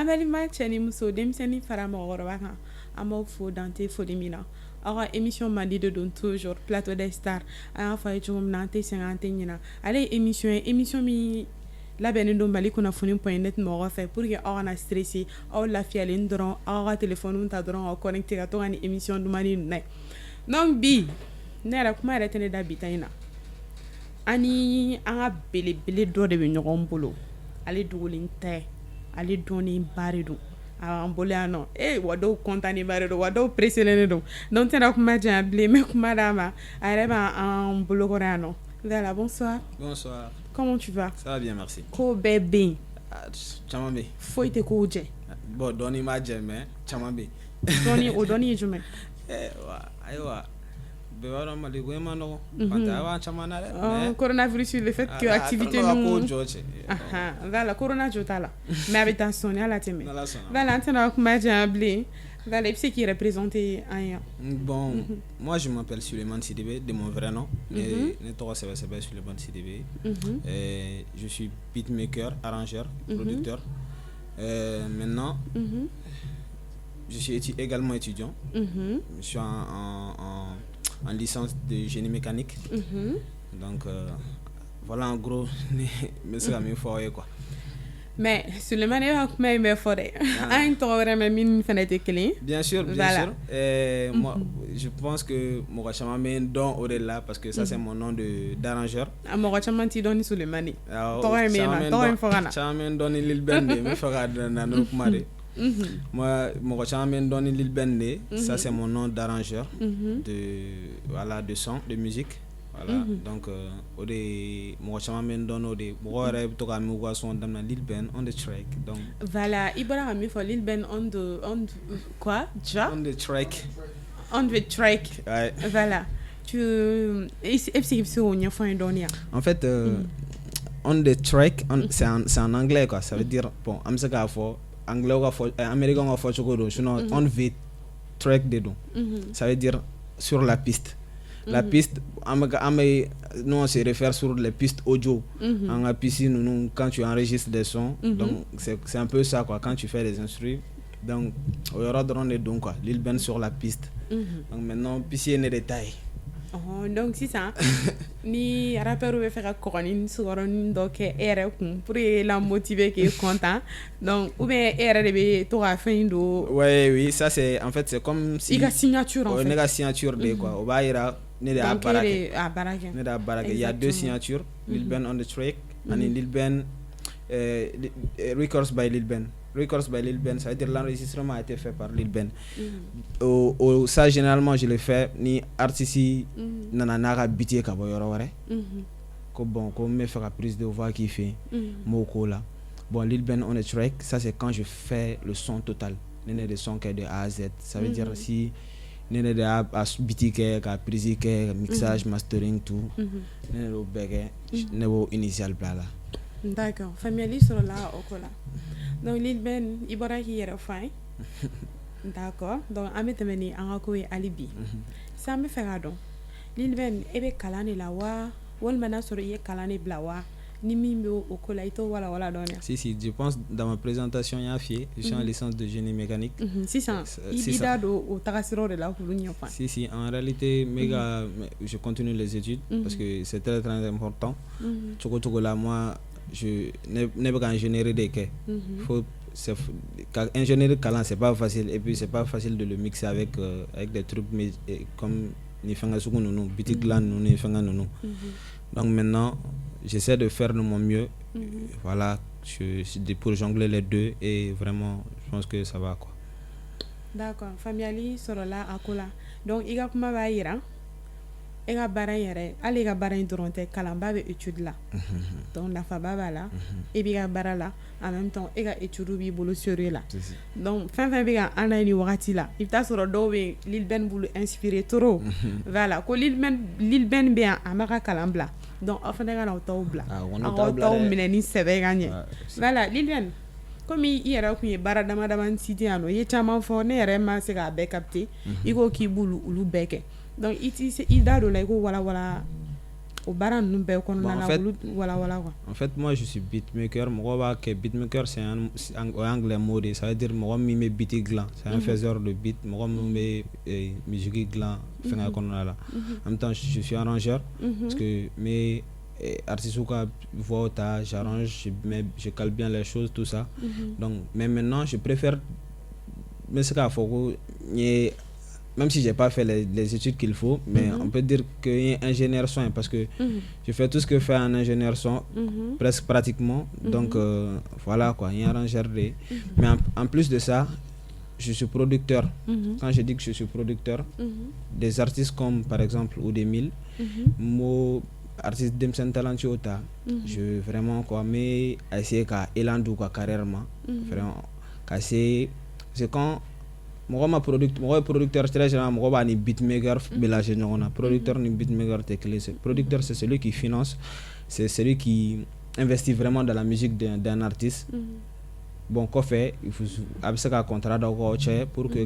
Amalima cɛ ni muso denmisɛnnin fara mɔgɔkɔrɔba kan an b'aw fo dante foli min na aw ka émission mandi de don toujours plateau des stars an y'a fɔ a ye cogo min na an tɛ sɛgɛn an tɛ ɲinɛ ale ye émission min labɛnnen don Mali kunnafoni point net mɔgɔw fɛ pour que aw kana stresser aw lafiyalen dɔrɔn aw ka téléphone ta dɔrɔn aw connecté ka to ka ni émission dumani ninnu lajɛ donc bi ne yɛrɛ kuma yɛrɛ tɛ ne da bi ta in na ani an ka belebele dɔ de bɛ ɲɔgɔn bolo ale dogolen tɛ ale dɔnnen ba de don an bolo yan nɔ wa dɔw content ba de don wa dɔw pressé don donc tɛna kuma jan bilen n bɛ kuma d'a ma a yɛrɛ b'an bolokɔrɔ yan nɔ Voilà, bonsoir. Bonsoir. Comment tu vas? Ça va bien, merci. Ko bɛɛ bɛ yen. Caman bɛ yen. Foyi tɛ kow jɛ. Bon dɔɔni m'a jɛ mais caman bɛ yen. O dɔɔni ye jumɛn? Ayiwa bɛɛ b'a dɔn Mali ko in ma nɔgɔn. Fantanya b'a caman na dɛ. Coronavirus le fait que activité ninnu. Ko jɔ cɛ. Voilà, corona jɔ t'a la. Mais a bɛ taa sɔn ni Ala tɛmɛ. N'Ala sɔnna. Voilà, an tɛna kuma jan bilen. Voilà, il faut qu'il représente un. Bon, moi je m'appelle Suleiman Sidibé, de mon vrai nom. Ne tɔgɔ sɛbɛn sɛbɛn Suleiman Sidibé. Je suis beatmaker, arrangeur, producteur. Maintenant, je suis également étudiant. Je suis en licence de génie mécanique. Donc, voilà en gros, mais c'est la même fois quoi. Mais Suleiman e b'a kuma in bɛɛ fɔ dɛ an ye tɔgɔ wɛrɛ mɛn min fana tɛ kelen ye. Bien sûr. Moi je pense que mɔgɔ caman bɛ n dɔn o de la parce que ça c'est mon nom d'arrangeur. Mɔgɔ caman t'i dɔn ni Suleiman ye. Tɔgɔ in bɛ yen nɔ tɔgɔ in fɔ ka na. Caman bɛ n dɔn ni Lil Ben de n bɛ fɛ ka na n'o kuma de. Moi mɔgɔ caman bɛ n dɔn ni Lil Ben de. Ça c'est mon nom d'arrangeur de son, de musique. Voilà, donc o de mɔgɔ caman bɛ n dɔn o de mɔgɔ yɛrɛ bɛ to ka min ka son daminɛ Lil Ben on the track donc. Voilà, i bɔra ka min fɔ Lil Ben on quoi déjà? On the track. On the track. Ouais. Voilà. Tu est-ce que tu peux ɲɛfɔ an ye dɔɔni yan? En fait on the track c'est en anglais quoi, ça veut dire bon an bɛ se k'a fɔ anglais ka fɔ américain ka fɔ cogo don sinon on the track de don. Ça veut dire sur la piste. La piste, nous on se réfère sur les pistes audio. En piscine, quand tu enregistres des sons, donc c'est un peu ça quoi. Quand tu fais des instruments, donc il y aura des dons quoi. Lil Ben sur la piste. Donc maintenant, piscine est détail. Donc c'est ça. Ni rappeur veut faire couronne sur une donc erreur pour la motiver qu'il est content. Donc ou bien erreur de toi à fin de. Oui, ça c'est en fait c'est comme si. Il y a signature en fait. Il y a signature de quoi. Au bas il y a il y a deux signatures. Lil Ben on the track and Lil Ben records by Lil Ben. Records by Lil Ben, ça veut dire l'enregistrement a été fait par Lil Ben. Ça généralement je le fais ni artiste nanana biti ka bo yoro wore. Ko bon ko me faire prise de voix qui fait moko là. Bon Lil Ben on the track, ça c'est quand je fais le son total. Néné de son qui est de A à Z. Ça veut dire si néné de a biti ka prise ke mixage mastering tout. Néné do bege nebo initial bla là. D'accord. Famille sur là au cola. Donc Lil Ben i bɔra k'i yɛrɛ fɔ an ye. D'accord. Donc an bɛ tɛmɛ ni an ka ko ye hali bi. Sisan an bɛ fɛ k'a dɔn Lil Ben e bɛ kalan de la wa walima n'a sɔrɔ i ye kalan de bila wa ni min bɛ o ko la i t'o walawala dɔɔni. Si, je pense dans ma présentation il y a fait je suis en licence de génie mécanique. Sisan i da don o tagasiraw de la k'olu ɲɛfɔ. Si, en réalité je continue les études parce que c'est très très important. Cogo la moi je n'ai pas ingénierie de kɛ. Ingénierie kalan c'est pas facile et puis c'est pas facile de le mixer avec des trucs comme ni fanga sugu nunu bitik lan nunu ni fanga nunu. Donc maintenant j'essaie de faire de mon mieux. Voilà, pour jongler les deux et vraiment je pense que ça va quoi. D'accord, famille sɔrɔ la a ko la. Donc i ka kuma b'a yira e ka baara yɛrɛ hali e ka baara in dɔrɔn tɛ kalanba bɛ étude la. Donc nafaba b'a la e b'i ka baara la en même temps e ka étude b'i bolo sérieux la. Donc fɛn fɛn bɛ ka an na ni wagati la i bɛ taa sɔrɔ dɔw bɛ Lil Ben bolo inspiré trop. Voilà ko Lil Ben bɛ yan a ma ka kalan bila. Donc aw fana ka na aw taw bila. Aw taw minɛ ni sɛbɛ ka ɲɛ. Voilà Lil Ben komi i yɛrɛ kun ye baara dama dama cité yan nɔ i ye caman fɔ ne yɛrɛ ma se k'a bɛɛ capter i ko k'i b'olu bɛɛ kɛ. Donc i da don la i ko wala au baran nous be kon Bon, na voilà quoi. En fait, moi je suis beatmaker. Moi, beatmaker c'est un anglais mode, ça veut dire moi mi me beat gland, c'est un faiseur de beat, moi me musique gland fait na kon là. En même temps, je suis arrangeur parce que mes artistes ou quoi voix j'arrange, je cale bien les choses tout ça. Donc mais maintenant je préfère mais ce qu'il faut même si j'ai pas fait les études qu'il faut, mais on peut dire qu'il y a un ingénieur son parce que je fais tout ce que fait un ingénieur son presque pratiquement. Donc voilà quoi, il y a un arrangeur mais en plus de ça, je suis producteur. Quand je dis que je suis producteur, des artistes comme par exemple Oudemil, moi artiste Demsen Talantiota, je vraiment quoi mais essayer qu'à élandu quoi carrément vraiment c'est quand moi producteur très général moi ni beatmaker mélanger non producteur ni beatmaker c'est clé. Producteur c'est celui qui finance, c'est celui qui investit vraiment dans la musique d'un artiste. Bon quoi fait il faut avec ça contrat d'accord pour que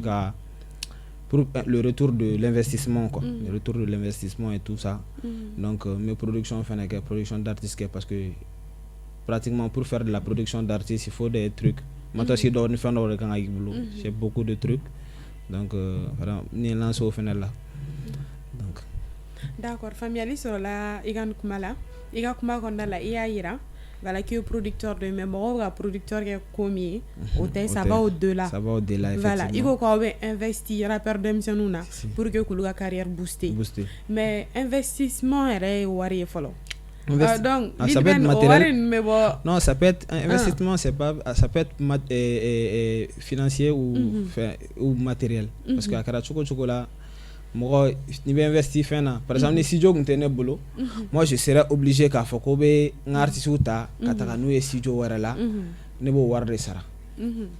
pour le retour de l'investissement quoi, le retour de l'investissement et tout ça. Donc mes productions font des productions d'artistes parce que pratiquement pour faire de la production d'artistes il faut des trucs. J'ai beaucoup de trucs. Donc ni lance au final là. Donc d'accord, familiali sur la igan kumala iga kuma konda la ira voilà qui est producteur de mémoire ou producteur qui est commis ça va au-delà. Ça va au-delà effectivement. Voilà, il faut qu'on investir rappeur demsenuna pour que la carrière booster. Mais investissement est wari follow. Donc, ça peut être matériel. Non, ça peut être investissement, c'est pas, ça peut être financier ou matériel. Parce que à Karachoko moi, je vais investir par exemple, si je suis boulot, moi je serais obligé qu'à faire un artiste ou ta, si je suis là, ne pas voir ça.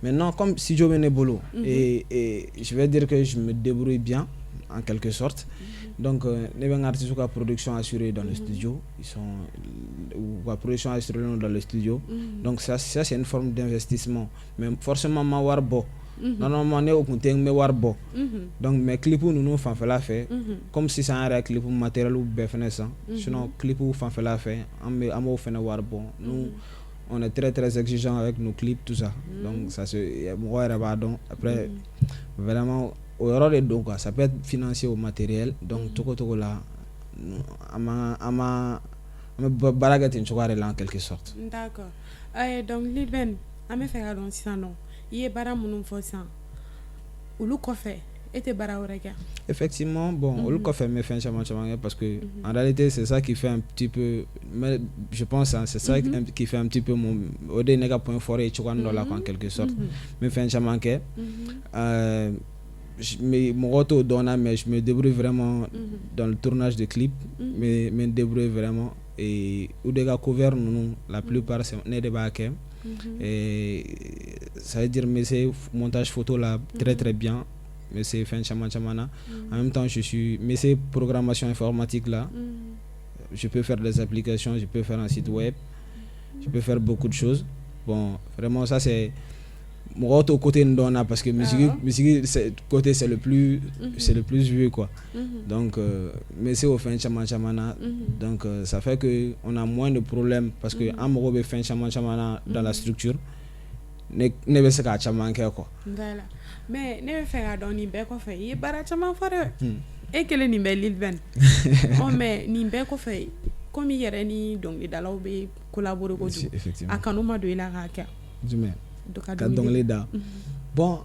Maintenant, comme si je suis boulot, et je vais dire que je me débrouille bien, en quelque sorte. Donc, les artistes qui ont production assurée dans le studio, ils sont ou la production assurée dans le studio. Donc ça c'est une forme d'investissement. Mais forcément, ma warbo. Normalement, ne okunte me warbo. Donc mes clips nous fan fait la fait. Comme si ça un clip matériel ou befnessa. Sinon clip ou fan fait la fait. Amo fait na warbo. Nous on est très très exigeant avec nos clips tout ça. Donc ça c'est moi après vraiment donc ça peut être financier ou matériel. Donc tout là ama baragat in chouare là en quelque sorte. D'accord. Donc Lilben ame faire donc ça non. Il est bara mon fo ça. Ou le café était bara orega. Effectivement, bon, le café me fait un chama parce que en réalité c'est ça qui fait un petit peu, mais je pense c'est ça qui fait un petit peu mon au dernier point fort et chouan là en quelque sorte. Me fait un chama mon retour donne mais je me débrouille vraiment dans le tournage de clips, mais me débrouille vraiment et ou des gars cover nous la plupart c'est né de baquet et ça veut dire mais c'est montage photo là très très bien, mais c'est fin chamana en même temps je suis mais c'est programmation informatique là, je peux faire des applications, je peux faire un site web, je peux faire beaucoup de choses. Bon vraiment ça c'est mon autre côté ndona parce que musique côté c'est le plus vieux quoi. Donc mais c'est au fin chamana donc ça fait que on a moins de problèmes parce que amoro be fin chamana dans la structure ne be se ka chamanke quoi. Voilà. Mais ne faire dans ni be ko fait bara chaman fare e kele ni be Lilben. On mais ni be ko fait comme yere ni donc dalaw be collaborer ko du akanuma do ila ka jume donc les da bon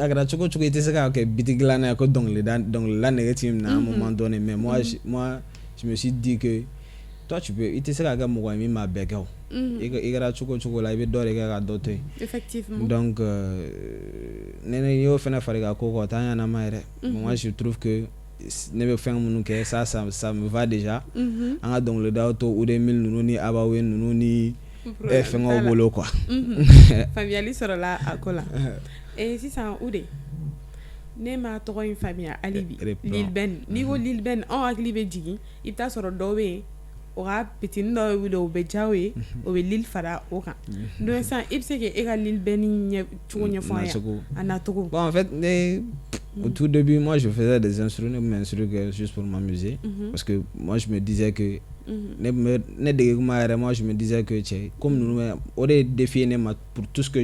agra choko était ça que bitigla ko donc les da donc la négative à un moment donné mais moi je me suis dit que toi tu peux était ça que moi mi ma bego et agra choko la be dore ga doté effectivement donc nene yo fena fariga ko ta na maire moi je trouve que ne be faire mon que ça me va déjà en donc le da auto ou 2000 nous ni abawe nous ni fengo bolo quoi. Familiali sur la akola. Et si ça oude. Ne ma to une famille alibi. Lilben, niveau Lilben en aklibe digi, ita sur dowe ora petit no wido be jawe o be lil fara oka. Donc ça il sait que ega Lilben ni chunya fa ya anatoko. Bon en fait Au tout début, moi, je faisais des instruments, juste pour m'amuser. Parce que moi, je me disais que moi, je me disais que comme nous, on est défié pour tout ce que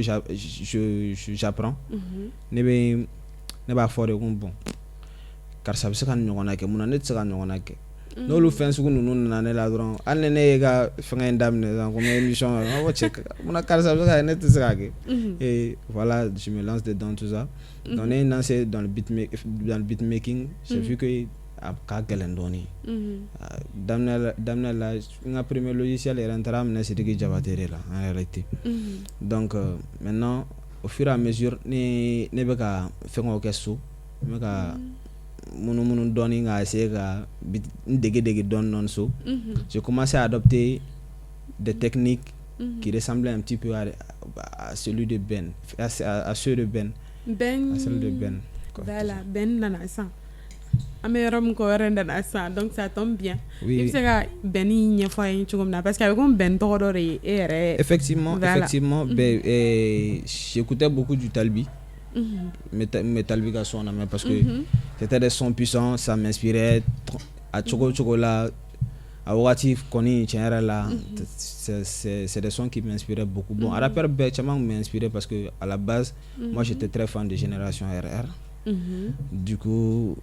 j'apprends. Ne b'a fort bon. Car ça veut dire que mon année sera non que. N'olu fɛn sugu ninnu nana ne la dɔrɔn hali ni ne ye ka fɛngɛ in daminɛ sisan comme émission on va check mun karisa bɛ se ka ne tɛ se ka kɛ et voilà je me lance dedans tout ça donc ne ye lancé dans le beatmaking j'ai vu que a ka gɛlɛn dɔɔnin daminɛ la n ka premier logiciel yɛrɛ n taara minɛ Sidiki Jabate de la en réalité donc maintenant au fur et à mesure ne bɛ ka fɛngɛw kɛ so n bɛ ka munumunu dɔɔnin ka essayer ka dege dɔɔnin so j'ai commencé à adopter des techniques qui ressemblaient un petit peu à celui de Ben à ceux de Ben à celle de Ben voilà Ben nana san an bɛ yɔrɔ min ko yɔrɔ nana san donc ça tombe bien oui i bɛ se ka Ben ɲɛfɔ an ye cogo min na parce que a bɛ komi Ben tɔgɔ dɔ de ye e yɛrɛ effectivement j'écoutais beaucoup du Talbi mes Talbi ka son mais parce que c'était des sons puissants, ça m'inspirait à chocolat à wagati koni tiɲɛ la c'est des sons qui m'inspiraient beaucoup bon rappeur bɛɛ caman m'inspirait parce que à la base moi j'étais très fan de Génération RR du coup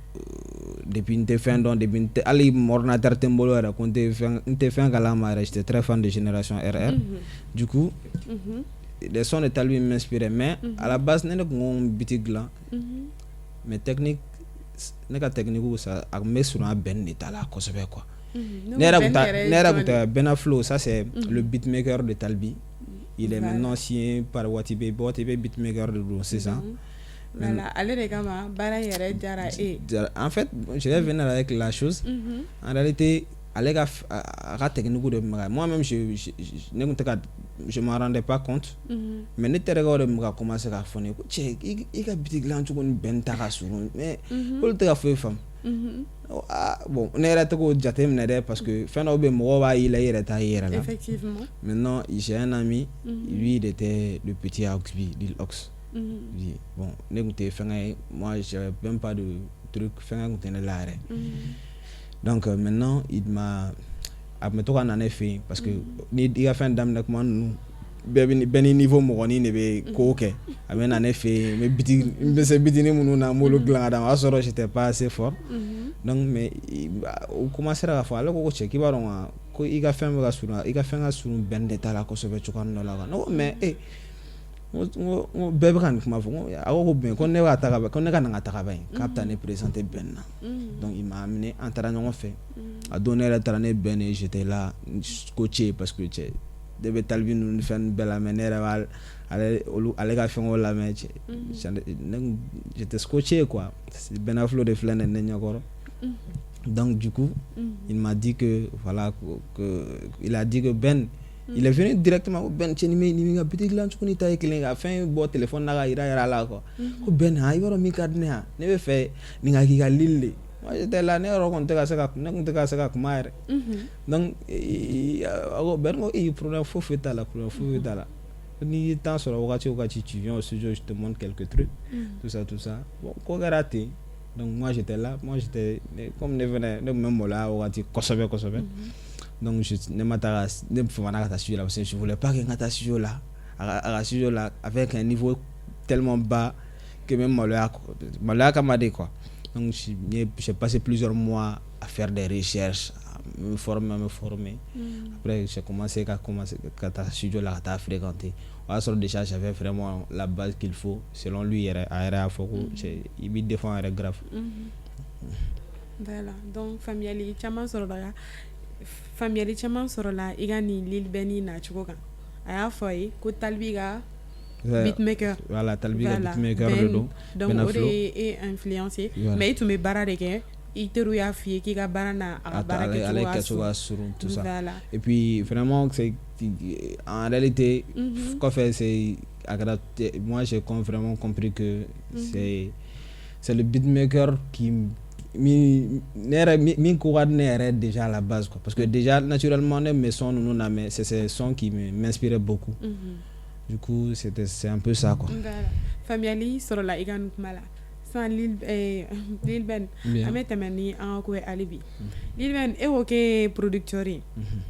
depuis n tɛ fɛn dɔn depuis hali ordinateur tɛ n bolo yɛrɛ ko n tɛ fɛn kalama yɛrɛ j'étais très fan de Génération RR du coup les sons de Talbi m'inspiraient mais à la base ne kun ko biti dilan mes techniques ne ka technique ça a me sur un Ben de ta la kosɛbɛ quoi ne yɛrɛ kun tɛ Bena Flow ça c'est le beatmaker de Talbi il est maintenant signé par Watibé beatmaker de don sisan voilà ale de kama baara yɛrɛ jara e en fait je vais venir avec la chose en réalité ale ka technique de moi-même je m'en rendais pas compte mais ne terikɛw de bɛ ka commencer ka fɔ ne ko cɛ i ka biti dilan cogo ni Ben ta ka surun mais olu tɛ ka foyi faamu bon ne yɛrɛ tɛ k'o jate minɛ dɛ parce que fɛn dɔw bɛ mɔgɔw b'a yɛlɛ i yɛrɛ t'a ye yɛrɛ la effectivement maintenant j'ai un ami lui il était le petit Oxby Lil Ox bon ne kun tɛ fɛngɛ ye moi j'avais même pas de truc fɛngɛ kun tɛ ne la yɛrɛ donc maintenant il m'a a me to ka na ne fɛ yen parce que ni i ka fɛn daminɛ kuma ninnu bɛɛ ni niveau mɔgɔnin de bɛ ko kɛ a bɛ na ne fɛ yen n bɛ se bitinin minnu na n b'olu dilan ka d'a ma o y'a sɔrɔ j'étais pas assez fort donc mais o commencera k'a fɔ ale ko cɛ k'i b'a dɔn wa ko i ka fɛn bɛ ka surun i ka fɛn ka surun Ben de ta la kosɛbɛ cogoya dɔ la quoi ne ko mais bɛɛ bɛ ka nin kuma fɔ a ko Ben ko ne b'a ta ka ban ko ne ka na ka taga ba in k'a bɛ taa ne présenter Ben na donc il m'a amené an taara ɲɔgɔn fɛ a don ne yɛrɛ taara ne Ben et j'étais là coaché parce que cɛ de bɛ Talbi ninnu fɛn bɛɛ lamɛn ne yɛrɛ b'a ale ka fɛnw lamɛn cɛ j'étais coaché quoi Bena Flow de filɛ nin ne ɲɛkɔrɔ donc du coup il m'a dit que voilà il a dit que Ben il est venu directement ko Ben cɛ ni min ka biti dilan cogo ni ta ye kelen ka fɛn bɔ téléphone na ka yira la quoi ko Ben i b'a dɔn min ka di ne yan ne bɛ fɛ nin ka k'i ka lili de moi j'étais là ne yɔrɔ kɔni tɛ ka se ka kuma yɛrɛ donc a ko Ben ko problème foyi t'a la n'i y'i temps sɔrɔ wagati o wagati tu viens au studio je te montre quelques trucs tout ça bon ko kɛra ten donc moi j'étais là comme ne venais ne kun bɛ maloya wagati kosɛbɛ donc ne ma taga ne famana ka taa studio la parce que je voulais pas que n ka taa studio la a ka studio la avec un niveau tellement bas que même maloya kama de quoi donc j'ai passé plusieurs mois à faire des recherches à me former après j'ai commencé ka taa studio la ka taa fréquenter o y'a sɔrɔ déjà j'avais vraiment la base qu'il faut selon lui yɛrɛ a yɛrɛ y'a fɔ ko i b'i défend yɛrɛ grave voilà donc faamuyali caman sɔrɔla i ka nin Lil Ben na cogo kan a y'a fɔ a ye ko Talbi ka beatmaker voilà Talbi ka beatmaker de don donc o de ye influencé mais i tun bɛ baara de kɛ i teriw y'a f'i ye k'i ka baara n'a a ka baara kɛcogo ka surun tout ça et puis vraiment c'est en réalité kɔfɛ c'est moi j'ai vraiment compris que c'est le beatmaker qui min ko ka di ne yɛrɛ déjà à la base quoi parce que déjà naturellement ne mes sons ninnu na mais c'est ces sons qui m'inspiraient beaucoup du coup c'est un peu ça quoi faamuyali sɔrɔla i ka nin kuma la sans Lil Ben an bɛ tɛmɛ ni an ka ko ye hali bi Lil Ben e ko k'e producteur ye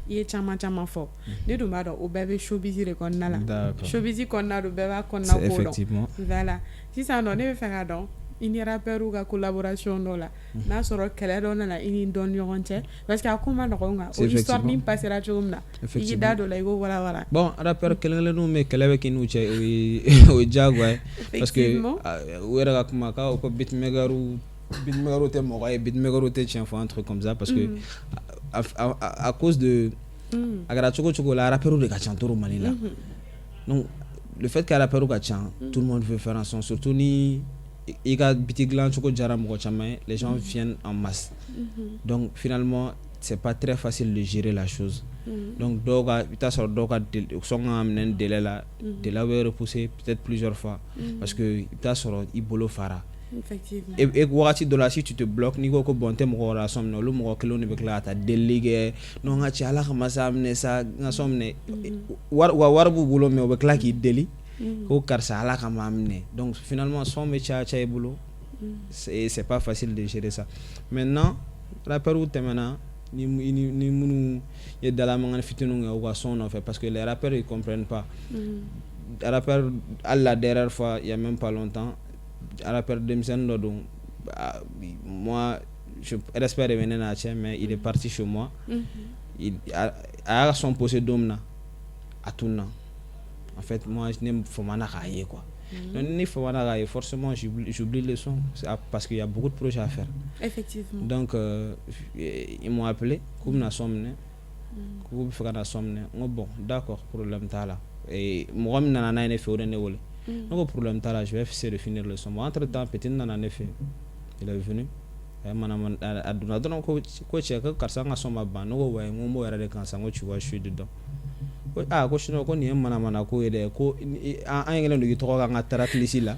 i ye caman caman fɔ ne dun b'a dɔn o bɛɛ bɛ showbiz de kɔnɔna la showbiz kɔnɔna don bɛɛ b'a kɔnɔna ko dɔn voilà sisan nɔ ne bɛ fɛ k'a dɔn i ni rappeurs ka collaboration dɔ la n'a sɔrɔ kɛlɛ dɔ nana i ni dɔ ni ɲɔgɔn cɛ parce que a ko ma nɔgɔn kan o histoire min passera cogo min na i y'i da dɔ la i ko wala bon rappeurs kelen-kelenninw bɛ kɛlɛ bɛ k'i n'u cɛ o ye diyagoya ye parce que u yɛrɛ ka kuma ko beatmakerw tɛ mɔgɔ ye beatmakerw tɛ tiɲɛ fɔ un truc comme ça parce que à cause de a kɛra cogo cogo la rappeurs de ka ca trop Mali la donc le fait que rappeurs ka ca tout le monde veut faire un son surtout ni i ka biti dilan cogo jara mɔgɔ caman ye les gens viennent en masse donc finalement c'est pas très facile de gérer la chose donc dɔw ka i t'a sɔrɔ dɔw ka sɔn ka minɛ délai la délai bɛ repousser peut-être plusieurs fois parce que i t'a sɔrɔ i bolo fara effectivement et wagati dɔ la si tu te bloques n'i ko bon tɛ mɔgɔ wɛrɛ sɔn minɛ olu mɔgɔ kelenw de bɛ tila ka taa delili kɛ non n ka cɛ ala kama sa minɛ sa n ka sɔn minɛ wari b'u bolo mais u bɛ tila k'i deli ko karisa ala kama minɛ donc finalement son bɛ caya i bolo c'est pas facile de gérer ça maintenant rappeurs tɛmɛna ni minnu ye dalamankan fitininw kɛ u ka son nɔfɛ parce que les rappeurs ils comprennent pas rappeur hali la dernière fois il y a même pas longtemps rappeur denmisɛnnin dɔ don moi je respect de bɛ ne n'a cɛ mais il est parti chez moi a y'a ka son posé don min na a tununa en fait moi ne famana k'a ye quoi donc ni famana k'a ye forcément j'oublie le son parce qu'il y a beaucoup de projets à faire effectivement donc ils m'ont appelé k'u bɛna son minɛ k'u bɛ fɛ ka na son minɛ n ko bon d'accord problème t'a la mɔgɔ min nana n'a ye ne fɛ o de ne wele ne ko problème t'a la je vais essayer de finir le son entre temps petit nana ne fɛ il est venu a donna dɔrɔn ko cɛ ko karisa n ka son ma ban ne ko wa n ko n b'o yɛrɛ de kan sa n ko tu vois je suis dedans ko sinon ko nin ye manamana ko ye dɛ ko an kɛlen don k'i tɔgɔ k'an ka tracklist la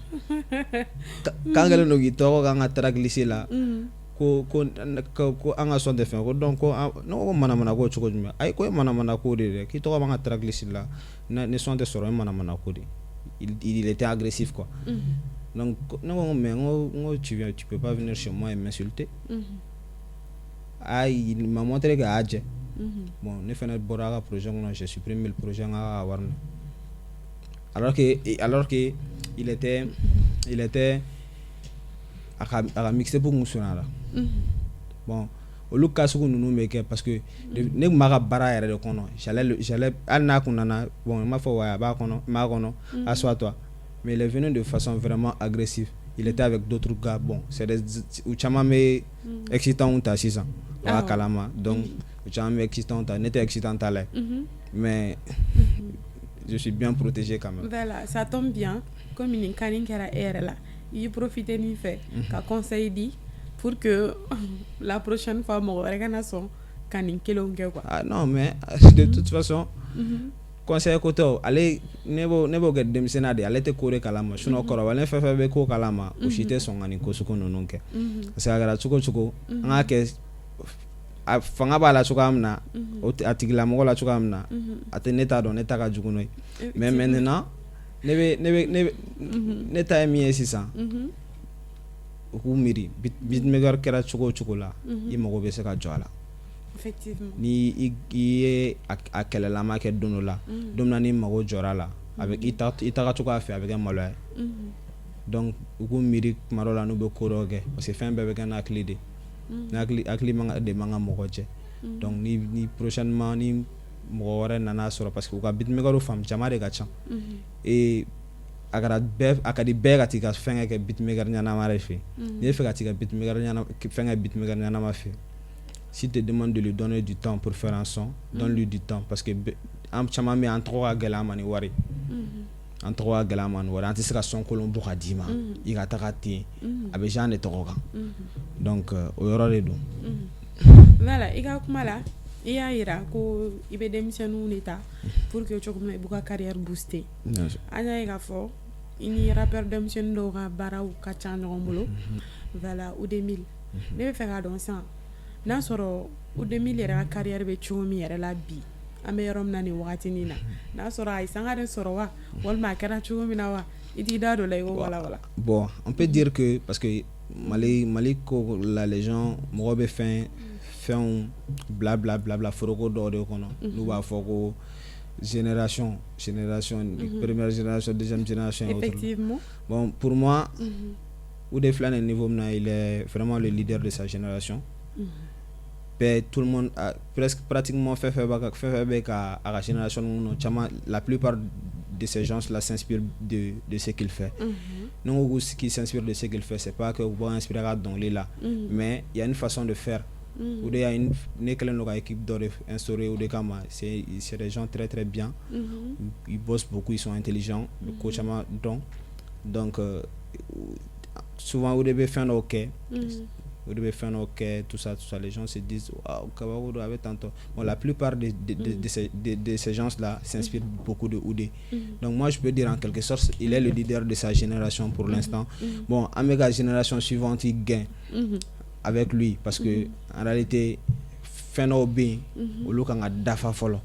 k'an kɛlen don k'i tɔgɔ k'an ka tracklist la ko an ka son tɛ fɛn ko donc ko ne ko manamana ko cogo jumɛn ayi ko ye manamana ko de dɛ k'i tɔgɔ b'an ka tracklist la ni son tɛ sɔrɔ ye manamana ko de il était agressif quoi donc ne ko mais ngo tu peux pas venir chez moi et m'insulter il m'a montré que a jɛ bon ne fana bɔra a ka projet kɔnɔ j'ai supprimé le projet n ka wari minɛ alors que il était a ka mixtape kun sonna la bon olu cas sugu ninnu bɛ kɛ parce que ne tun b'a ka baara yɛrɛ de kɔnɔ j'allais hali n'a kun nana bon n m'a fɔ wa a b'a kɔnɔ n b'a kɔnɔ assois-toi mais il est venu de façon vraiment agressive il était avec d'autres gars bon c'est des u caman bɛ excitant ta sisan o b'a kalama donc u caman bɛ excitant ta ne tɛ excitant ta la mais je suis bien protégé quand même. Voilà, ça tombe bien comme nin kanin kɛra e yɛrɛ la i ye profiter min fɛ ka conseil di pour que la prochaine fois mɔgɔ wɛrɛ kana sɔn ka nin kelenw kɛ quoi. Ah non mais de toute façon conseil ko tɛ ale ne b'o kɛ denmisɛnninya de ale tɛ ko de kalama sinon kɔrɔbalen fɛn fɛn bɛ ko kalama o si tɛ sɔn ka nin ko sugu ninnu kɛ parce que a kɛra cogo cogo an k'a kɛ a fanga b'a la cogoya min na a tigilamɔgɔ la cogoya min na a tɛ ne t'a dɔn ne ta ka jugu n'o ye mais maintenant ne ta ye min ye sisan u k'u miiri beatmaker kɛra cogo o cogo la i mago bɛ se ka jɔ a la effectivement ni i ye a kɛlɛlama kɛ don dɔ la don min na ni mago jɔra a la a bɛ i taga cogoya fɛ a bɛ kɛ maloya ye donc u k'u miiri tuma dɔ la n'u bɛ ko dɔ kɛ parce que fɛn bɛɛ bɛ kɛ n'hakili de hakili de man ka mɔgɔ cɛ donc ni prochainement ni mɔgɔ wɛrɛ nana sɔrɔ parce que u ka beatmaker faamu jama de ka ca a ka di bɛɛ ka t'i ka fɛnkɛ kɛ beatmaker ɲanama de fɛ n'i ye fɛ ka t'i ka fɛnkɛ beatmaker ɲanama fɛ si te demande de lui donner du temps pour faire un son donne-lui du temps parce que an caman bɛ an tɔgɔ ka gɛlɛn an ma ni wari an tɔgɔ ka gɛlɛn an ma ni wari an tɛ se ka son kolon bɔ ka d'i ma i ka taga ten a bɛ jean de tɔgɔ kan donc o yɔrɔ de don voilà i ka kuma la i y'a yira ko i bɛ denmisɛnninw de ta pour que cogo min na i b'u ka carrière booster an y'a ye k'a fɔ i ni rappeur denmisɛnnin dɔw ka baaraw ka ca ɲɔgɔn bolo voilà U2000 ne bɛ fɛ k'a dɔn sisan n'a sɔrɔ U2000 yɛrɛ ka carrière bɛ cogo min yɛrɛ la bi an bɛ yɔrɔ min na nin wagatinin na n'a sɔrɔ a ye sanga de sɔrɔ wa walima a kɛra cogo min na wa Bon, on peut dire que parce que Mali là les gens m'ont fait un blabla foroko d'or kono nous va foko génération première génération deuxième génération effectivement bon pour moi Oudé Flane niveau il est vraiment le leader de sa génération. Tout le monde a presque pratiquement fait à la génération la plupart de ces gens là s'inspirent de ce qu'il fait. Non, ce qui s'inspire de ce qu'il fait, c'est pas que vous pouvez inspirer à Donglé là, mais il y a une façon de faire. Ou il y a une équipe d'instaurer ou de Kama, c'est des gens très très bien. Ils bossent beaucoup, ils sont intelligents. Le coach donc souvent vous devez faire OK. Vous devez faire OK, tout ça, les gens se disent waouh, avait tantôt. Bon, la plupart de ces gens-là s'inspirent beaucoup de Oudé. Donc moi je peux dire en quelque sorte, il est le leader de sa génération pour l'instant. Bon, avec la génération suivante, il gagne avec lui parce que en réalité, Feno bien, au lieu qu'on a dafa follow.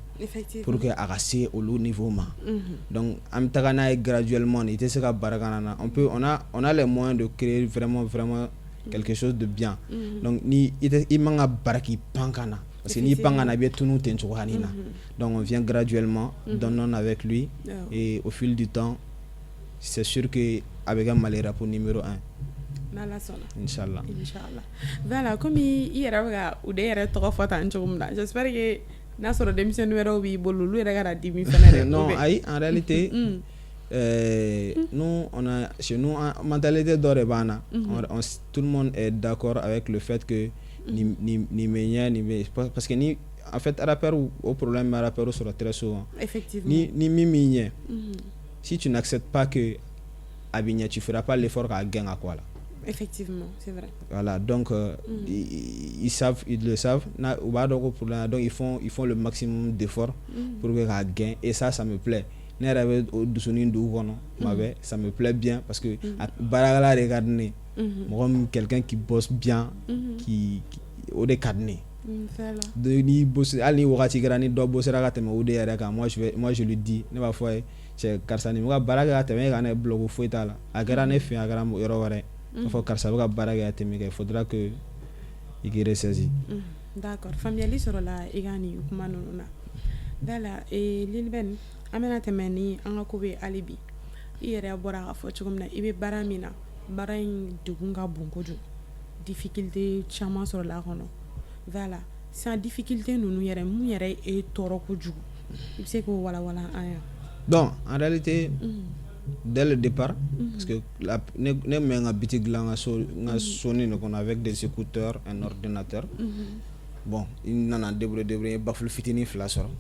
Pour que agacé au niveau ma. Donc amtagana graduellement, il était ça barakana. On a les moyens de créer vraiment quelque chose de bien. Donc ni il manga baraki pankana parce que ni pangana bien tout nous tencho hanina. Donc on vient graduellement donnons avec lui et au fil du temps c'est sûr que avec un malera pour numéro 1. Inch'Allah. Voilà, comme il y a ou des trop fort en chumda. J'espère que n'a sur démission numéro 8 bolulu regard à 10 000 non, en réalité nous on a chez nous en mentalité d'Orebana, tout le monde est d'accord avec le fait que ni parce que ni en fait rapport au problème rapport sur très souvent. Effectivement. Ni migné. Si tu n'acceptes pas que Abigné tu feras pas l'effort à gagner à quoi là. Effectivement, c'est vrai. Voilà, donc ils le savent. Donc ils font le maximum d'efforts pour gagner et ça me plaît. Ça me plaît bien parce que Baragala regarde quelqu'un qui bosse bien, qui au décadné. Moi je lui dis ne va fois c'est Karsani Baraga te blog fouetala agarane fi agaram yoroware faut Karsa Baraga te il faudra que il ressaisi. D'accord, familiali sur la igani kuma nona dala et Lilben amena temeni anga ko be alibi ire bora fo chugumna ibe baramina barain dugunga bongojo difficulté chama sur la kono voilà sans difficulté nous yere mu yere e toro ko jugu il sait que wala aya. Donc en réalité dès le départ parce que ne menga bitig la nga sonné qu'on avec des écouteurs un ordinateur bon il nana débrouiller baflu fitini flasor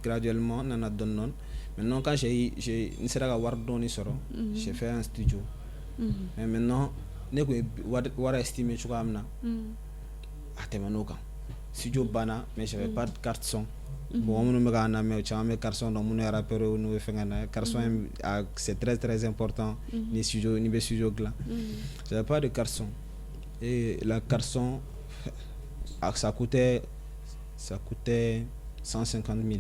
graduellement nana donne non maintenant quand j'ai une sera war doni soro j'ai fait un studio mais maintenant ne ko war estimer tu amna atemanoka studio bana mais j'avais pas de carte son. Bon, on me gana mais chame carson donc mon rappeur nous fengana carson c'est très très important les studios ni studio là j'avais pas de carson et la carson ça coûtait 150 000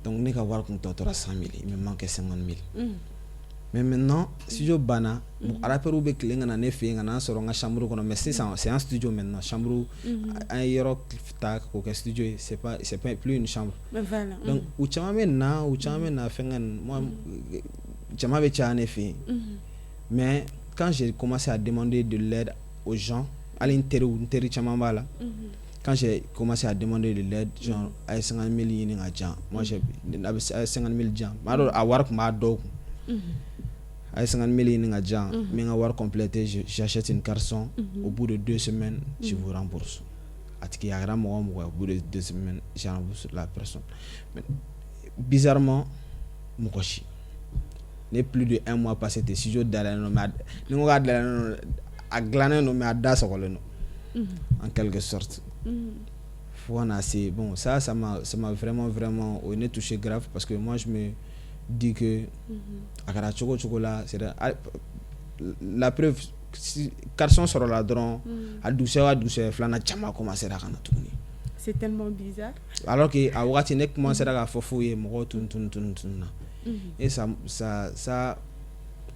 donc n'est qu'à voir qu'on t'aura 100 000 il me manquait 50 000 mais maintenant studio bana rappeur ou bec lenga na nefe ngana soro nga chambre kono mais c'est un studio maintenant chambre un yero ta ko studio c'est pas plus une chambre donc ou chama na fengan moi chama be cha nefe mais quand j'ai commencé à demander de l'aide aux gens à l'intérieur chama bala quand j'ai commencé à demander de l'aide genre à 50 000 yini nga jan moi j'ai 50 000 jan alors à work ma do à 50 000 yini nga jan mais nga war compléter j'achète une carson au bout de 2 semaines je vous rembourse atiki yagra mo au bout de 2 semaines je rembourse la personne mais bizarrement mukoshi n'est plus de 1 mois passé te si je dalano ma ni nga dalano a glaner no ma da sokoleno en quelque sorte. On a assez bon ça m'a vraiment on est touché grave parce que moi je me dis que akara chocolat c'est la preuve si carson sur la drone à douceur flana chama commencer à kana tourner c'est tellement bizarre alors que à wakati nek commencer à fofouiller mo tun et ça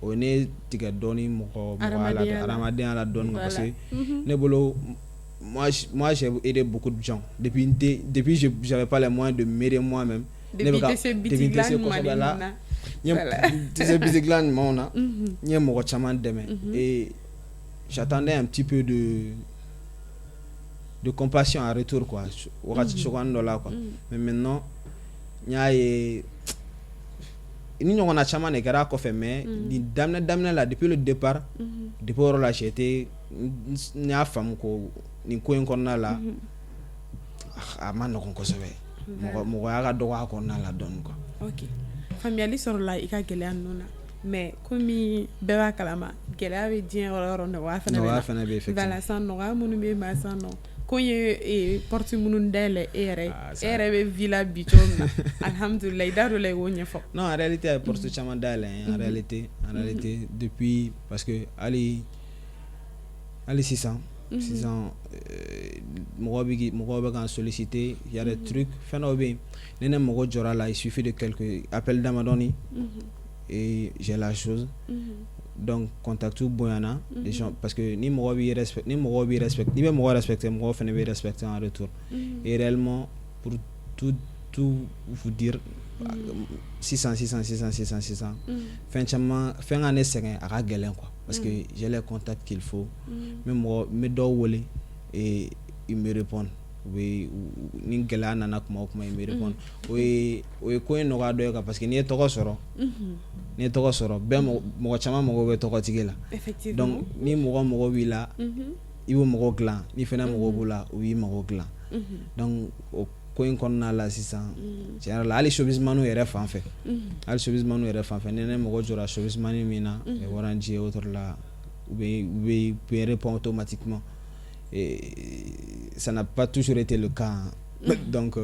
o ne tigɛ dɔɔni mɔgɔ adamadenya la dɔɔni parce que ne bolo moi j'ai aidé beaucoup de gens depuis j'avais pas les moyens de m'aider moi-même depuis tɛ se bitigila ɲumanw na n ye mɔgɔ caman dɛmɛ et j'attendais un petit peu de compassion en retour quoi wagati sɔgɔnin dɔ la quoi mais maintenant n y'a ye ni ɲɔgɔnna caman de kɛra kɔfɛ mais nin daminɛ la depuis le départ depuis yɔrɔ la j'étais n y'a faamu ko nin ko in kɔnɔna la a ma nɔgɔn kosɛbɛ mɔgɔya ka dɔgɔ a kɔnɔna la dɔɔni quoi. Ok, faamuyali sɔrɔla i ka gɛlɛya ninnu na mais komi bɛɛ b'a kalama gɛlɛya bɛ diɲɛ yɔrɔ yɔrɔ nɔgɔya fana bɛ na voilà san nɔgɔya minnu bɛ yen ma san nɔ ko n ye porte minnu dayɛlɛ e yɛrɛ bɛ vie la bi cogo min na alhamdulilayi i da dɔ la i k'o ɲɛfɔ. Non en réalité a ye porte caman dayɛlɛ en réalité depuis parce que hali sisan mɔgɔ bɛ k'an solliciter il y a des trucs fɛn dɔw bɛ yen ne mɔgɔ jɔra la il suffit de quelques appels damadɔni et j'ai la chose donc contact bonyana les gens parce que ni mɔgɔ b'i respecter ni bɛ mɔgɔ respecter mɔgɔ fana bɛ respecter en retour et réellement pour tout vous dire sisan fɛn ka ne sɛgɛn a ka gɛlɛn quoi parce que j'ai les contacts qu'il faut mais dɔw wele et ils me répondent ni gɛlɛya nana kuma o kuma ils me répondent o ye ko in nɔgɔya dɔ ye quoi parce que n'i ye tɔgɔ sɔrɔ bɛɛ mɔgɔ caman mago bɛ tɔgɔtigi la donc ni mɔgɔ b'i la i b'o mɔgɔ dilan ni fɛnɛ mɔgɔ b'o la o b'i mɔgɔ dilan donc o ko in kɔnɔna la sisan tiɲɛ yɛrɛ la hali showbizmaniw yɛrɛ fan fɛ ni ne mɔgɔ jɔra showbizmani min na waranji autre la u bɛ répondre automatiquement et ça n'a pas toujours été le cas donc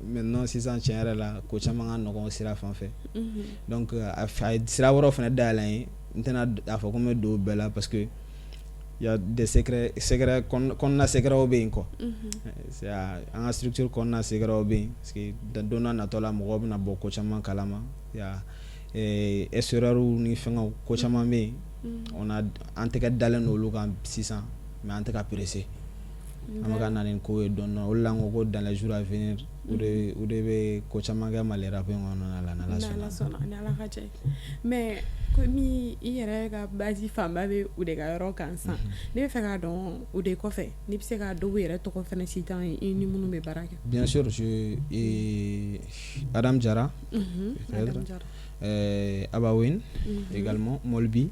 maintenant sisan tiɲɛ yɛrɛ la ko caman ka nɔgɔn sira fan fɛ donc a sira wɛrɛw fana dayɛlɛ n ye n tɛna a fɔ ko n bɛ don bɛɛ la parce que il y a des secrets kɔnɔna secrets bɛ yen quoi c'est an ka structure kɔnɔna secrets bɛ yen parce que don n'a natɔ la mɔgɔw bɛna bɔ ko caman kalama il y a SRR ni fɛngɛw ko caman bɛ yen an tɛgɛ dalen don olu kan sisan mais an tɛ ka presser an bɛ ka na ni ko ye dɔɔni o de la n ko ko dans les jours à venir o de bɛ ko caman kɛ Mali rap in kɔnɔna la n'Ala sɔnna ni Ala ka jɛ mais komi i yɛrɛ ka base fanba bɛ u de ka yɔrɔ kan sisan ne bɛ fɛ k'a dɔn o de kɔfɛ n'i bɛ se k'a dɔn u yɛrɛ tɔgɔ fana si t'an ye i ni minnu bɛ baara kɛ. Bien sûr Adam Jara Abawin également Molbi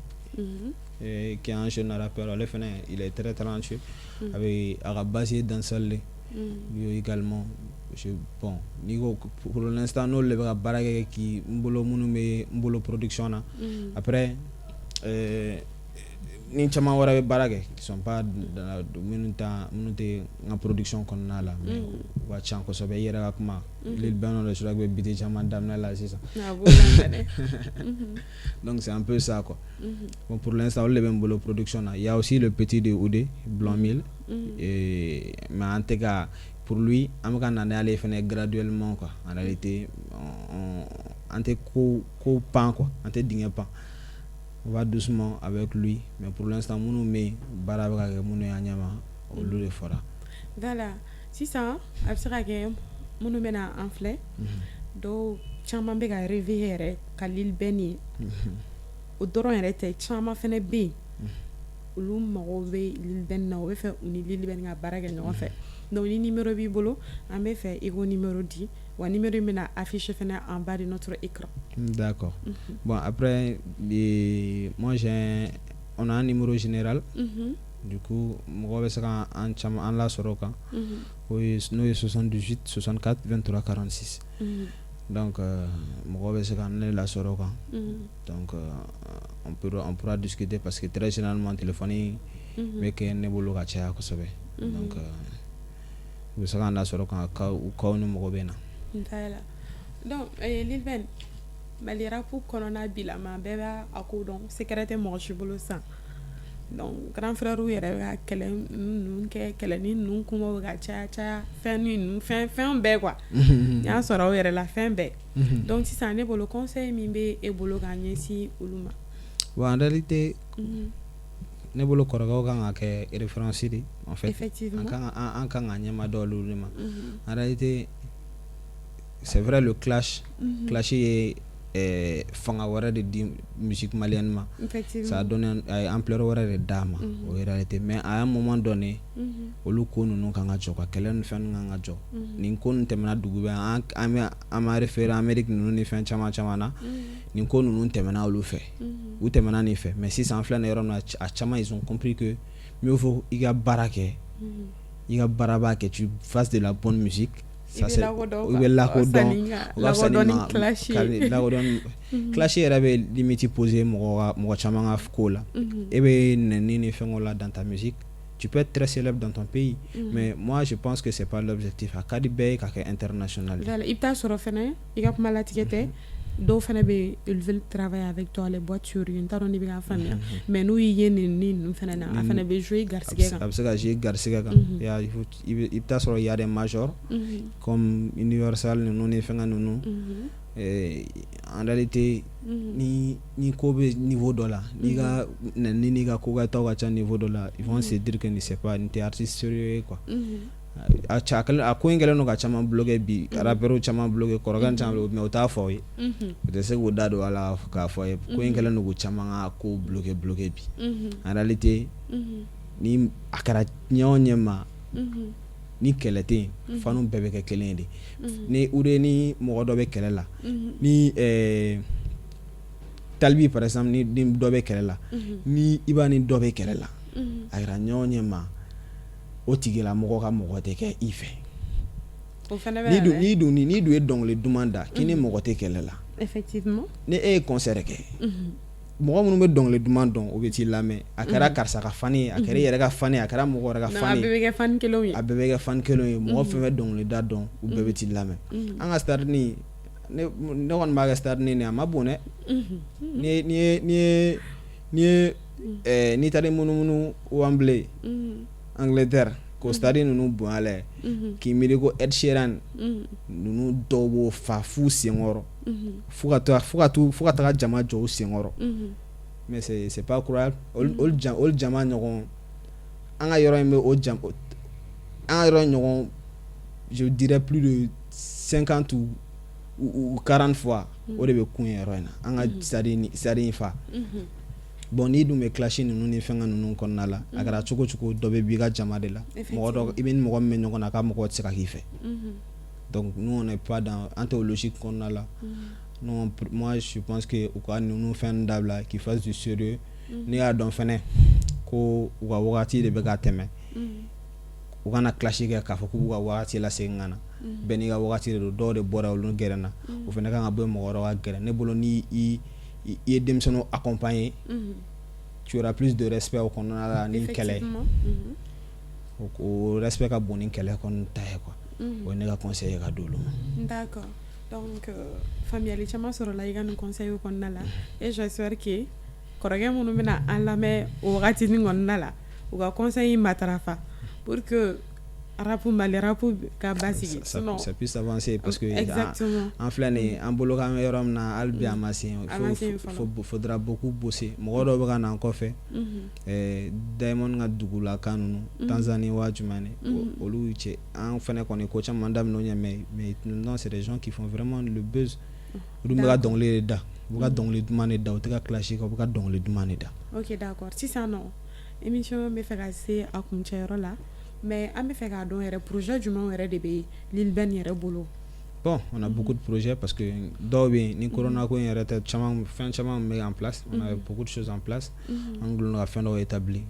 qui est un jeune rappeur il est très talentueux avec a ka base dansale lui également bon pour l'instant n'olu de bɛ ka baara kɛ k'i n bolo minnu bɛ n bolo production na après ni caman wɛrɛ bɛ baara kɛ qui sont pas minnu tɛ n ka production kɔnɔna la mais u ka ca kosɛbɛ i yɛrɛ ka kuma Lil Ben de sura bɛ biti caman daminɛ la sisan donc c'est un peu ça quoi bon pour l'instant olu de bɛ n bolo production na il y a aussi le petit de Oudé Blanc Mille et mais en tout cas pour lui an bɛ ka na n'ale fɛnɛ graduellement quoi en réalité an tɛ ko pan quoi an tɛ dingɛ pan on va doucement avec lui mais pour l'instant minnu bɛ yen baara bɛ ka kɛ minnu y'an ɲɛma olu de fɔra voilà sisan a bɛ se ka kɛ minnu bɛ na an filɛ dɔw caman bɛ ka réveiller yɛrɛ ka Lil Ben ye o dɔrɔn yɛrɛ tɛ caman fɛnɛ bɛ yen olu mago bɛ Lil Ben na o bɛ fɛ u ni Lil Ben ka baara kɛ ɲɔgɔn fɛ donc ni numéro b'i bolo an bɛ fɛ i ko numéro di wa numéro in bɛna afficher fɛnɛ en bas de notre écran. D'accord. Bon après moi on a un numéro général. Du coup mɔgɔ bɛ se ka an la sɔrɔ kan n'o ye 78 64 23 46 donc mɔgɔ bɛ se ka ne la sɔrɔ kan donc on pourra discuter parce que très généralement téléphone bɛ kɛ ne bolo ka caya kosɛbɛ donc u bɛ se ka an la sɔrɔ kan kaw ni mɔgɔ bɛ na. Donc Lil Ben Mali rap kɔnɔna bi la ma bɛɛ b'a ko dɔn secret tɛ mɔgɔ si bolo san donc grand frère yɛrɛ bɛ ka kɛlɛ ni ninnu kumaw bɛ ka caya fɛn bɛɛ quoi y'a sɔrɔ aw yɛrɛ la fɛn bɛɛ donc sisan ne bolo conseil min bɛ e bolo ka ɲɛsin olu ma. Bon, en réalité, ne bolo kɔrɔkɛw kan ka kɛ référence de en fait. Effectivement. An kan ka ɲɛma dɔ olu de ma. En réalité, c'est vrai le clash ye fanga wɛrɛ de di musique malienne ma. Ça a donné ampleur wɛrɛ de d'a ma en réalité, mais à un moment donné olu ko ninnu kan ka jɔ ka kɛlɛ ni fɛn ninnu kan ka jɔ nin ko ninnu tɛmɛna dugu bɛɛ an ma référé Amérique ninnu ni fɛn caman caman na nin ko ninnu tɛmɛna olu fɛ u tɛmɛna nin fɛ mais sisan an filɛ nin yɔrɔ min na a caman ils ont compris que mieux vaut i ka baara kɛ i ka baara b'a kɛ tu fasses de la bonne musique. Ça c'est lakodɔn clash yɛrɛ bɛ limite poser mɔgɔ caman ka ko la e bɛ nɛni ni fɛnw la dans ta musique. Tu peux être très célèbre dans ton pays, mais moi je pense que c'est pas l'objectif. A ka di bɛɛ ye ka kɛ international. Voilà, i bɛ taa sɔrɔ fɛnɛ i ka kuma latigɛ tɛ dɔw fɛnɛ bɛ ils veulent travailler avec toi les boîtes sur une t'a dɔn n'i bɛ k'a faamuya mais n'u y'i ye nin ninnu fɛnɛ na a fɛnɛ bɛ jouer garisɛgɛ kan. A bɛ se ka jouer garisɛgɛ kan. I bɛ taa sɔrɔ il y a des majors comme Universal ninnu ni fɛngɛ ninnu. En réalité ni ko bɛ niveau dɔ la n'i ka n'i ka ko ka taw ka ca niveau dɔ la ils vont se dire que ni c'est pas ni tɛ artiste sérieux ye quoi. A ko in kɛlen don ka caman bloqué bi rappeurs caman bloqué kɔrɔkɛ caman bloqué mais o t'a fɔ aw ye o tɛ se k'o da don a la k'a fɔ ye ko in kɛlen don k'o caman ka ko bloqué bi en réalité ni a kɛra ɲɛ o ɲɛ ma ni kɛlɛ tɛ yen fanu bɛɛ bɛ kɛ kelen ye de ni u de ni mɔgɔ dɔ bɛ kɛlɛ la ni Talibi par exemple ni dɔ bɛ kɛlɛ la ni i b'a ni dɔ bɛ kɛlɛ la a kɛra ɲɛ o ɲɛ ma o tigila mɔgɔ ka mɔgɔ tɛ kɛ i fɛ ni dun ye dɔnkili duman da k'i ni mɔgɔ tɛ kɛlɛ la effectivement ni e ye concert kɛ mɔgɔ minnu bɛ dɔnkili duman dɔn o bɛ t'i lamɛn a kɛra karisa ka fani ye a kɛra i yɛrɛ ka fani ye a kɛra mɔgɔ wɛrɛ ka fani ye a bɛɛ bɛ kɛ fani kelenw ye mɔgɔ fɛn fɛn dɔnkili da dɔn u bɛɛ bɛ t'i lamɛn an ka star ni ne kɔni b'a kɛ star ni a ma bon dɛ n'i taara munumunu Wembley Angleterre ko stade ninnu bonyala ye k'i miiri ko Ed Sheeran ninnu dɔw b'o fa f'u senkɔrɔ fo ka taga jama jɔ u senkɔrɔ mais c'est pas croyable olu jama ɲɔgɔn an ka yɔrɔ in bɛ an ka yɔrɔ ɲɔgɔn je dirais plus de 50 ou 40 fois o de bɛ kun ye yɔrɔ in na an ka stade in fa. Bon n'i dun bɛ clash ninnu ni fɛngɛ ninnu kɔnɔna la a kɛra cogo cogo dɔ bɛ b'i ka jama de la mɔgɔ dɔ i bɛ ni mɔgɔ min bɛ ɲɔgɔn na k'a mɔgɔ tɛ se ka k'i fɛ donc nous on n'est pas dans an tɛ o logique kɔnɔna la non moi je pense que u ka ninnu fɛn dabila qu'ils fassent du sérieux ne y'a dɔn fɛnɛ ko u ka wagati de bɛ ka tɛmɛ u kana clash kɛ k'a fɔ k'u b'u ka wagati lasegin ka na bɛɛ n'i ka wagati de don dɔw de bɔra olu gɛrɛna o fɛnɛ kan ka bɔ mɔgɔ wɛrɛ ka gɛrɛ ne bolo ni i ye denmisɛnninw accompagner tu auras plus de respect au kɔnɔna la ni kɛlɛ o respect ka bon ni kɛlɛ kɔni ta ye quoi o ye ne ka conseil ye ka d'olu ma. D'accord, donc faamuyali caman sɔrɔla i ka nin conseil kɔnɔna la et j'espère que kɔrɔkɛ minnu bɛna an lamɛn o wagati ni kɔnɔna la u ka conseil matarafa pour que rap Mali rap ka basigi sinon ça puisse avancer parce que en filɛ nin an bolo k'an bɛ yɔrɔ min na hali bi a ma se faudra beaucoup bosser mɔgɔ dɔw bɛ ka na an kɔfɛ Diamond ka dugulakan ninnu Tanzanie waa jumɛn olu cɛ an fɛnɛ kɔni ko caman daminɛ o ɲɛ mais non c'est des gens qui font vraiment le buzz olu bɛ ka dɔnkili de da u bɛ ka dɔnkili duman de da u tɛ ka clash kɛ u bɛ ka dɔnkili duman de da. Ok d'accord sisan nɔ émission bɛ fɛ ka se a kuncɛyɔrɔ la. Mais an bɛ fɛ k'a dɔn yɛrɛ projet jumɛn yɛrɛ de bɛ Lil Ben yɛrɛ bolo. Bon, on a beaucoup de projets parce que dɔw bɛ yen ni corona ko in yɛrɛ tɛ fɛn caman bɛ en place, on a beaucoup de choses en place. An gulen ka fɛn dɔw établi.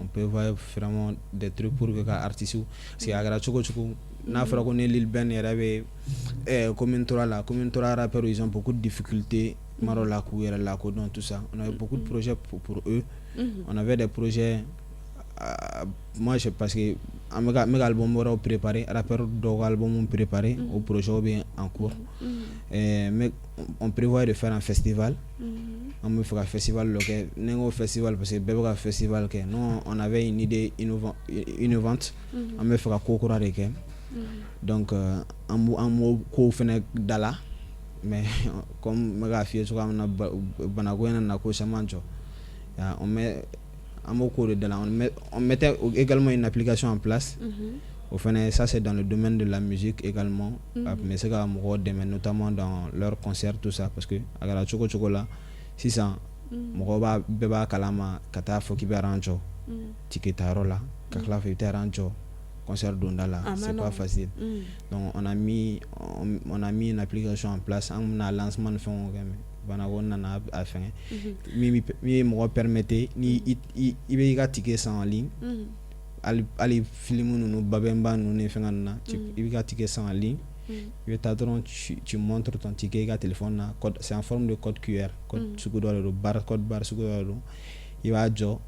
On peut voir vraiment des trucs pour que ka artistes parce que a kɛra cogo cogo n'a fɔra ko ni Lil Ben yɛrɛ bɛ commune 3 la, commune 3 rappeurs ils ont beaucoup de difficultés kuma dɔw la k'u yɛrɛ lakodɔn tout ça. On avait beaucoup de projets pour eux. On avait des projets moi je parce que mes albums wɛrɛw préparé rappeur dɔw album préparé au projet bien en cours mais on prévoit de faire un festival on me fera un festival local nengo festival parce que bɛɛ bɛ ka festival kɛ non on avait une idée innovante on me fera ko kura de kɛ donc an m'o ko fɛnɛ dala mais comme me ka fiyɛ cogoya min na banako in na ko caman jɔ on met un mot cours de là, on mettait également une application en place. Au final, ça c'est dans le domaine de la musique également, mais c'est quand même notamment dans leurs concerts, tout ça, parce que à la choco là, si ça, Mogoba beba kalama kata foki beranjo, ticket là, kakla fait ranjo, concert d'ondala, c'est pas facile. Donc on a mis une application en place, on a lancement de fond Banagona a fait. Mi me permettait ni il a ticket sans en ligne. Ali filmer nous babemba nous ne fengana il y a ticket sans en ligne. Tu montres ton ticket à téléphone na code, c'est en forme de code QR, code sugudoro barcode bar sugudoro. Il va jo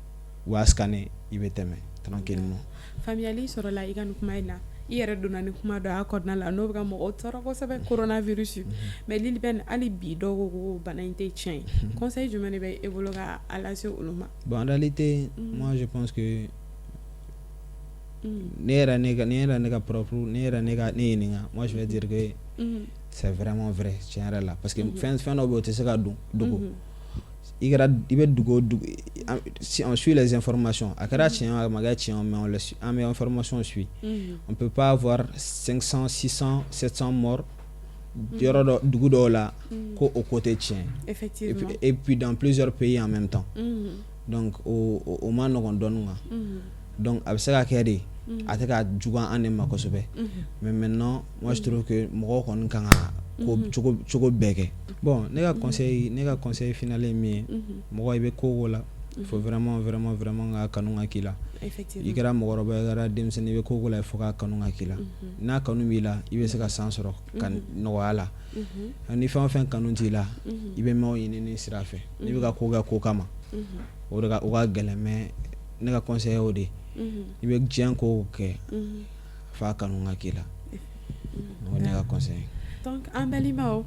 ou à scanner, il va t'aimer tranquillement. Familiali sur la iga nukumaina. Hier donné kuma do accord na la no ga mo otoro ko sabe coronavirus. Mais l'il ben ali bi do banainte tien. Conseil du mene be évoluer à la sur uluma. Bon, en réalité, moi je pense que nega propre moi je vais dire que c'est vraiment vrai tiens là parce que fin no bote se ga dugo si on suit les informations akara tiens maga tiens mais on met information suit on peut pas avoir 500 600 700 morts yoro dugo do là ko au côté tien effectivement et puis dans plusieurs pays en même temps donc au man no donne donc avec ça kéré ataka juga anema kosobe mais maintenant moi je trouve que mo ko kan ko choko beke bon nega conseil final mi mo ibe ko wala faut vraiment ga kanunga kila effectivement ikara mo roba gara demsene be ko wala faut ga kanunga kila na kanu mila ibe se ka sansoro kan no wala ni fa kanun tila ibe mo yini sirafe ni be ga ko kama o ga geleme nega conseil odi il veut bien que fa kanunga kila on est à conseil donc en balima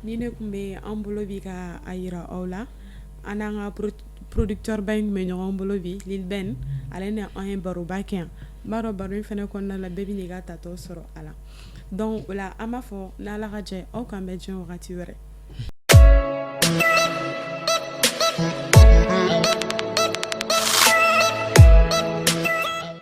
ni ne kumbe ambolo bi ka ayira awla ananga producteur bang me ñoo ambolo bi lil ben alene en baro baken baro fene kon na la bebi ni ga tato soro ala donc la ama fo na la raje o kambe jon rati were